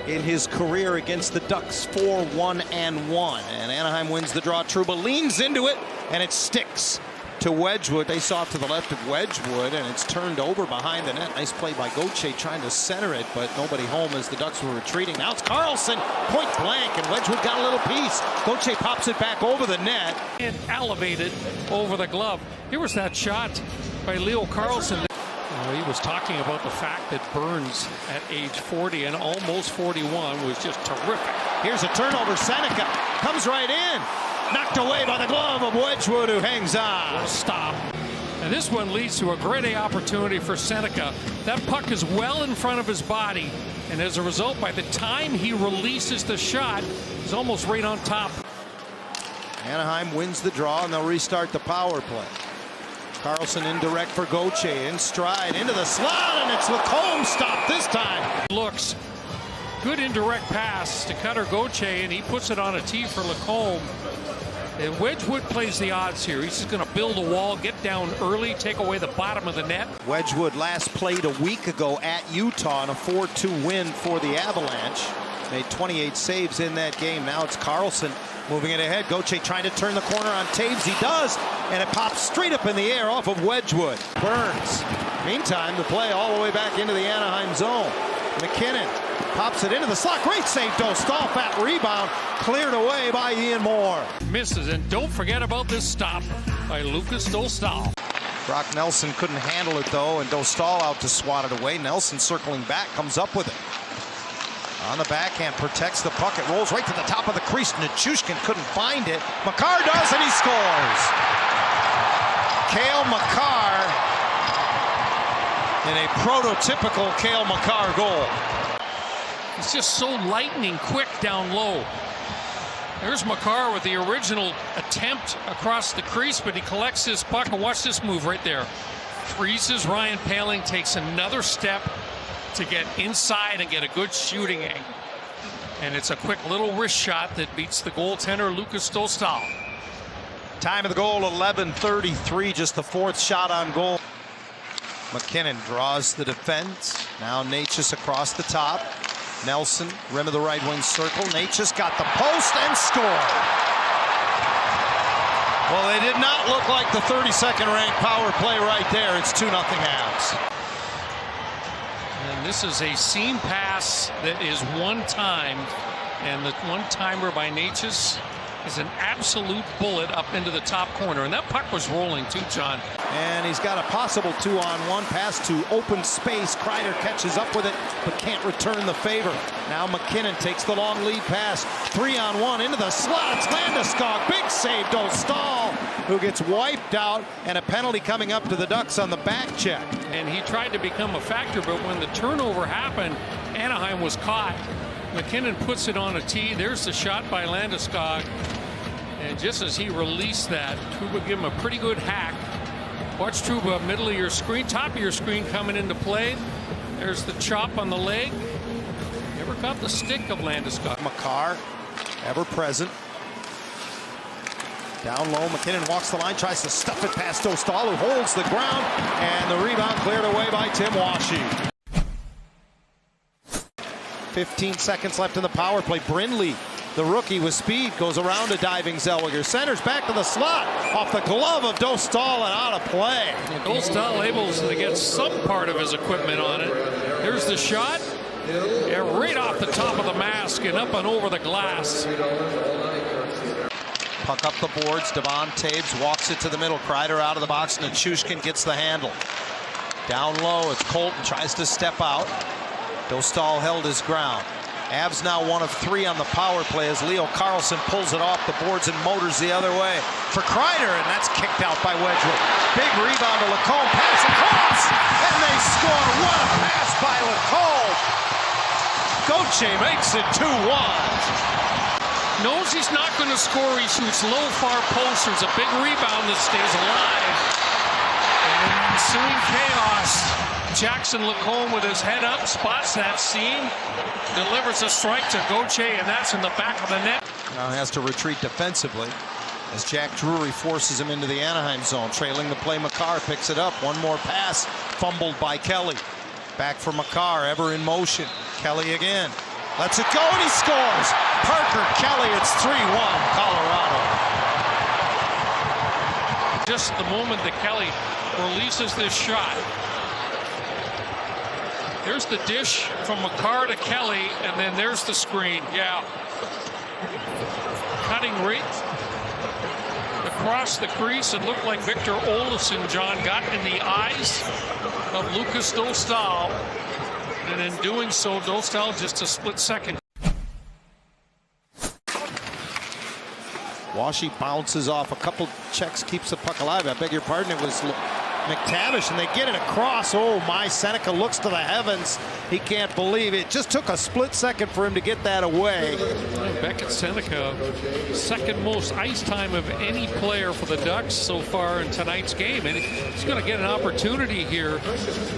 in his career against the Ducks, 4-1-1. And Anaheim wins the draw. Trouba leans into it, and it sticks to Wedgwood. Face off to the left of Wedgwood, and it's turned over behind the net. Nice play by Gauthier trying to center it, but nobody home as the Ducks were retreating. Now it's Karlsson, point blank, and Wedgwood got a little piece. Gauthier pops it back over the net. And elevated over the glove. Here was that shot by Leo Karlsson. He was talking about the fact that Burns at age 40 and almost 41 was just terrific. Here's a turnover. Seneca comes right in. Knocked away by the glove of Wedgwood, who hangs on. Stop. And this one leads to a great A opportunity for Seneca. That puck is well in front of his body. And as a result, by the time he releases the shot, he's almost right on top. Anaheim wins the draw, and they'll restart the power play. Karlsson indirect for Gauthier, in stride, into the slot, and it's Lacombe stopped this time. Looks. Good indirect pass to Cutter Gauthier, and he puts it on a tee for Lacombe. And Wedgwood plays the odds here. He's just going to build a wall, get down early, take away the bottom of the net. Wedgwood last played a week ago at Utah in a 4-2 win for the Avalanche. Made 28 saves in that game. Now it's Karlsson moving it ahead. Gauthier trying to turn the corner on Taves. He does, and it pops straight up in the air off of Wedgwood. Burns. Meantime, the play all the way back into the Anaheim zone. McKinnon pops it into the slot. Great save, Dostal. Fat rebound. Cleared away by Ian Moore. Misses, and don't forget about this stop by Lucas Dostal. Brock Nelson couldn't handle it, though, and Dostal out to swat it away. Nelson circling back, comes up with it. On the backhand, protects the puck. It rolls right to the top of the crease. Nichushkin couldn't find it. Makar does, and he scores. Cale Makar in a prototypical Cale Makar goal. It's just so lightning quick down low. There's Makar with the original attempt across the crease, but he collects his puck, and watch this move right there. Freezes Ryan Poehling, takes another step to get inside and get a good shooting angle. And it's a quick little wrist shot that beats the goaltender, Lucas Dostal. Time of the goal, 11:33, just the fourth shot on goal. McKinnon draws the defense. Now Natchez across the top. Nelson, rim of the right wing circle. Natchez got the post and scored. Well, they did not look like the 32nd ranked power play right there. It's 2-0 Habs. And this is a seam pass that is one-timed, and the one-timer by Natchez is an absolute bullet up into the top corner. And that puck was rolling too, John. And he's got a possible 2-on-1 pass to open space. Kreider catches up with it, but can't return the favor. Now McKinnon takes the long lead pass. 3-on-1 into the slot. It's Landeskog. Big save, Dostal, who gets wiped out, and a penalty coming up to the Ducks on the back check. And he tried to become a factor, but when the turnover happened, Anaheim was caught. McKinnon puts it on a tee. There's the shot by Landeskog. And just as he released that, Trouba gave him a pretty good hack. Watch Trouba, middle of your screen, top of your screen coming into play. There's the chop on the leg. Never caught the stick of Landeskog. Makar, ever present. Down low, McKinnon walks the line, tries to stuff it past Dostal, who holds the ground, and the rebound cleared away by Tim Washy. 15 seconds left in the power play. Brindley, the rookie with speed, goes around a diving Zellweger. Centers back to the slot, off the glove of Dostal and out of play. Dostal able to get some part of his equipment on it. There's the shot. Yeah, right off the top of the mask and up and over the glass. Puck up the boards. Devon Taves walks it to the middle. Kreider out of the box. Nichushkin gets the handle. Down low, it's Colton, tries to step out. Dostal held his ground. Avs now 1 of 3 on the power play as Leo Karlsson pulls it off the boards and motors the other way for Kreider, and that's kicked out by Wedgwood. Big rebound to Lacombe, pass across, and they score. What a pass by Lacombe! Gauthier makes it 2-1. Knows he's not going to score. He shoots low, far post. There's a big rebound that stays alive. And ensuing chaos. Jackson Lacombe with his head up, spots that seam, delivers a strike to Gauthier, and that's in the back of the net. Now has to retreat defensively as Jack Drury forces him into the Anaheim zone. Trailing the play, Makar picks it up. One more pass, fumbled by Kelly. Back for Makar, ever in motion. Kelly again. Lets it go, and he scores. Parker Kelly, it's 3-1, Colorado. Just the moment that Kelly releases this shot. There's the dish from Makar to Kelly, and then there's the screen. Yeah. Cutting right across the crease. It looked like Victor Olofsson, John, got in the eyes of Lucas Dostal. And in doing so, Dostal just a split second. Washy bounces off a couple checks, keeps the puck alive. I beg your pardon, it was McTavish, and they get it across. Oh my, Seneca looks to the heavens. He can't believe it. Just took a split second for him to get that away. Beckett Seneca, second most ice time of any player for the Ducks so far in tonight's game. And he's going to get an opportunity here.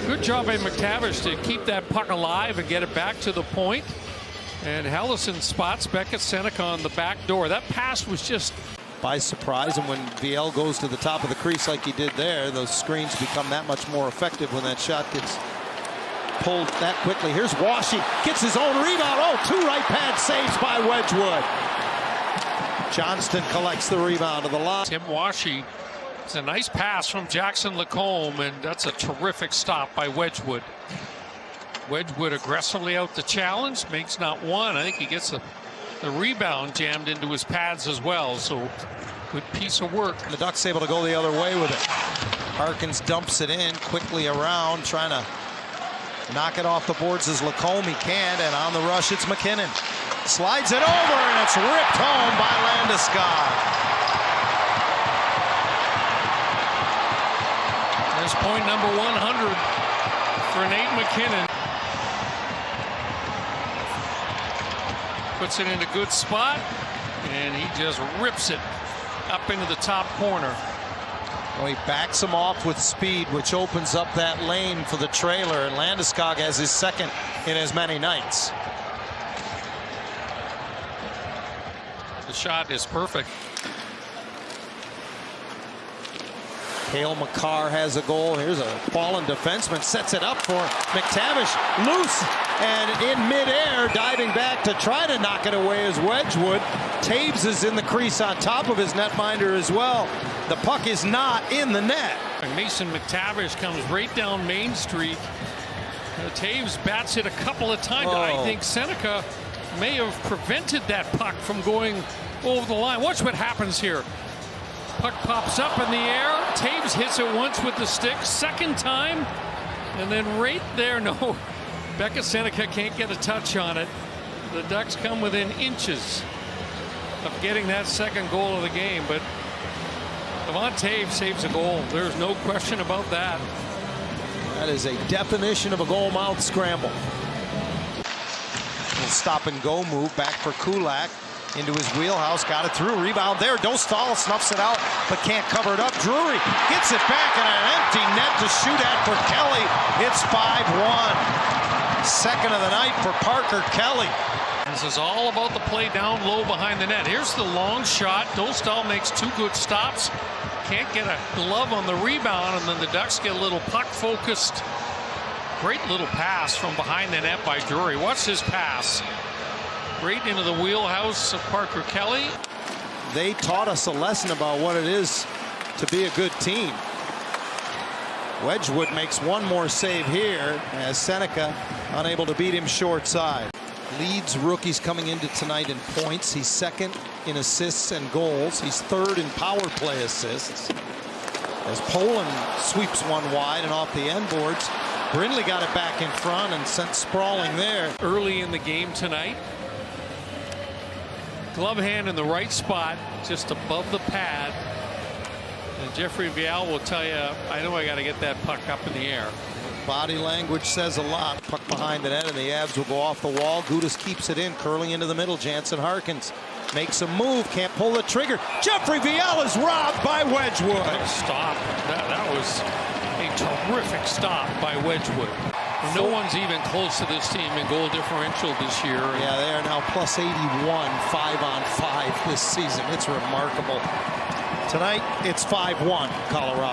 Good job by McTavish to keep that puck alive and get it back to the point. And Helleson spots Beckett Seneca on the back door. That pass was just by surprise, and when VL goes to the top of the crease like he did there, those screens become that much more effective when that shot gets pulled that quickly. Here's Washy, gets his own rebound. Oh, two right pad saves by Wedgwood. Johnston collects the rebound of the line. Tim Washy. It's a nice pass from Jackson Lacombe, and that's a terrific stop by Wedgwood. Wedgwood aggressively out the challenge, makes not one. I think he gets the rebound jammed into his pads as well, so good piece of work. The Ducks able to go the other way with it. Harkins dumps it in quickly around, trying to knock it off the boards as Lacombe can't, and on the rush it's McKinnon. Slides it over, and it's ripped home by Landeskog. There's point number 100 for Nate McKinnon. Puts it in a good spot, and he just rips it up into the top corner. Well, he backs him off with speed, which opens up that lane for the trailer, and Landeskog has his second in as many nights. The shot is perfect. Cale Makar has a goal. Here's a fallen defenseman, sets it up for McTavish, loose, and in midair, diving back to try to knock it away is Wedgwood. Taves is in the crease on top of his netminder as well. The puck is not in the net. Mason McTavish comes right down Main Street. Taves bats it a couple of times. Oh. I think Seneca may have prevented that puck from going over the line. Watch what happens here. Puck pops up in the air. Taves hits it once with the stick. Second time. And then right there, no. Beckett Seneca can't get a touch on it. The Ducks come within inches of getting that second goal of the game. But Devon Taves saves a goal. There's no question about that. That is a definition of a goal mouth scramble. Little stop and go move back for Kulak. Into his wheelhouse, got it through, rebound there. Dostal snuffs it out, but can't cover it up. Drury gets it back in an empty net to shoot at for Kelly. It's 5-1. Second of the night for Parker Kelly. This is all about the play down low behind the net. Here's the long shot. Dostal makes two good stops. Can't get a glove on the rebound, and then the Ducks get a little puck focused. Great little pass from behind the net by Drury. Watch this pass. Right into the wheelhouse of Parker Kelly. They taught us a lesson about what it is to be a good team. Wedgwood makes one more save here as Seneca unable to beat him short side. Leads rookies coming into tonight in points. He's second in assists and goals. He's third in power play assists. As Poland sweeps one wide and off the end boards, Brindley got it back in front and sent sprawling there. Early in the game tonight. Glove hand in the right spot, just above the pad. And Jeffrey Vial will tell you, I know I got to get that puck up in the air. Body language says a lot. Puck behind the net, and the Avs will go off the wall. Gudas keeps it in, curling into the middle. Jansen Harkins makes a move, can't pull the trigger. Jeffrey Vial is robbed by Wedgwood. Stop. That was a terrific stop by Wedgwood. No one's even close to this team in goal differential this year. Yeah, they are now plus 81, 5-on-5 this season. It's remarkable. Tonight, it's 5-1 Colorado.